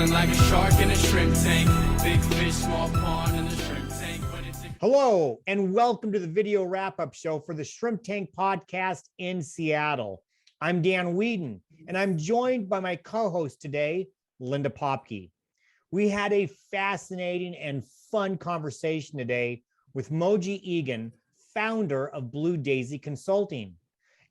feeling like a shark in a shrimp tank. Big fish, small pond in the shrimp tank. Hello, and welcome to the video wrap-up show for the Shrimp Tank podcast in Seattle. I'm Dan Whedon, and I'm joined by my co-host today, Linda Popke. We had a fascinating and fun conversation today with Moji Igun, founder of Blue Daisi Consulting.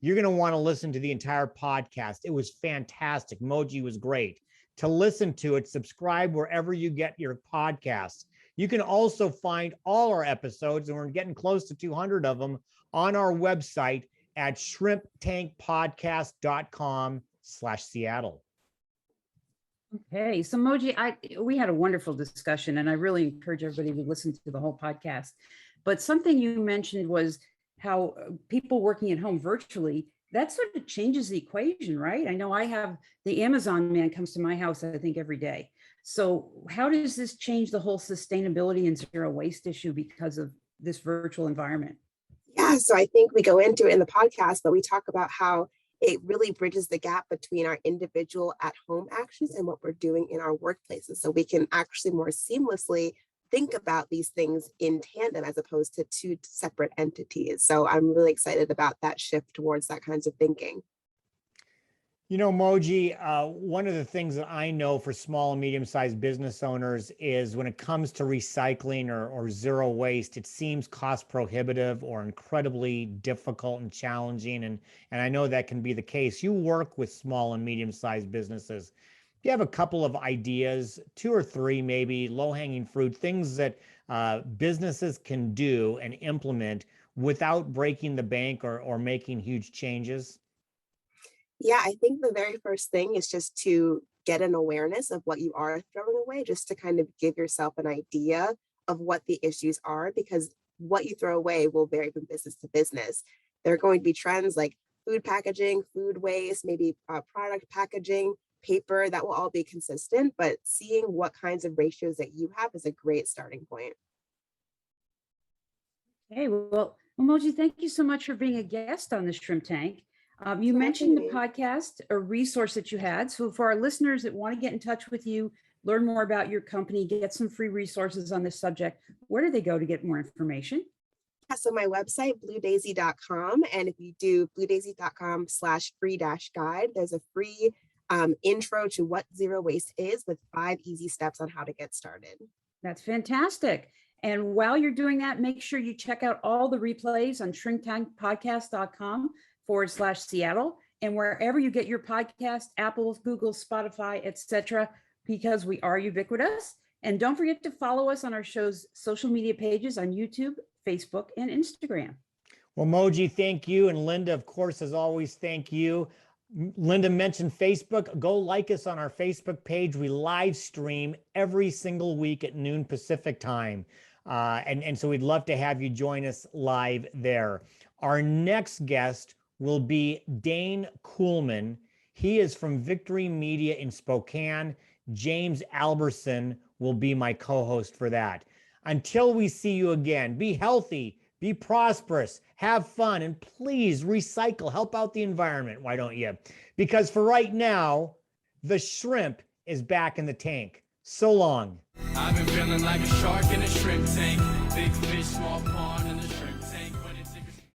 You're going to want to listen to the entire podcast. It was fantastic. Moji was great. To listen to it, subscribe wherever you get your podcasts. You can also find all our episodes, and we're getting close to 200 of them, on our website at shrimptankpodcast.com/Seattle. Okay, so Moji, we had a wonderful discussion, and I really encourage everybody to listen to the whole podcast. But something you mentioned was how people working at home virtually, that sort of changes the equation, right? I know I have the Amazon man comes to my house, I think, every day. So how does this change the whole sustainability and zero waste issue because of this virtual environment? Yeah, so I think we go into it in the podcast, but we talk about how it really bridges the gap between our individual at-home actions and what we're doing in our workplaces. So we can actually more seamlessly think about these things in tandem as opposed to two separate entities. So I'm really excited about that shift towards that kinds of thinking. You know, Moji, one of the things that I know for small and medium-sized business owners is when it comes to recycling or zero waste, it seems cost prohibitive or incredibly difficult and challenging. And I know that can be the case. You work with small and medium-sized businesses. You have a couple of ideas, 2 or 3 maybe, low-hanging fruit, things that businesses can do and implement without breaking the bank or making huge changes? Yeah, I think the very first thing is just to get an awareness of what you are throwing away, just to kind of give yourself an idea of what the issues are, because what you throw away will vary from business to business. There are going to be trends like food packaging, food waste, maybe product packaging, paper, that will all be consistent, but seeing what kinds of ratios that you have is a great starting point. Hey, well, Moji, thank you so much for being a guest on the Shrimp Tank. You mentioned the podcast, a resource that you had. So for our listeners that want to get in touch with you, learn more about your company, get some free resources on this subject, where do they go to get more information? Yeah, so my website, bluedaisi.com. And if you do bluedaisi.com/free-guide, there's a free intro to what zero waste is with 5 easy steps on how to get started. That's fantastic. And while you're doing that, make sure you check out all the replays on shrimptankpodcast.com/Seattle and wherever you get your podcast, Apple, Google, Spotify, etc., because we are ubiquitous. And don't forget to follow us on our show's social media pages on YouTube, Facebook, and Instagram. Well, Moji, thank you. And Linda, of course, as always, thank you. Linda mentioned Facebook. Go like us on our Facebook page. We live stream every single week at noon Pacific time. And so we'd love to have you join us live there. Our next guest will be Dane Kuhlman. He is from Victory Media in Spokane. James Alberson will be my co-host for that. Until we see you again, be healthy, be prosperous, have fun, and please recycle, help out the environment. Why don't you? Because for right now, the shrimp is back in the tank. So long. I've been feeling like a shark in a shrimp tank. Big fish, small pond in the shrimp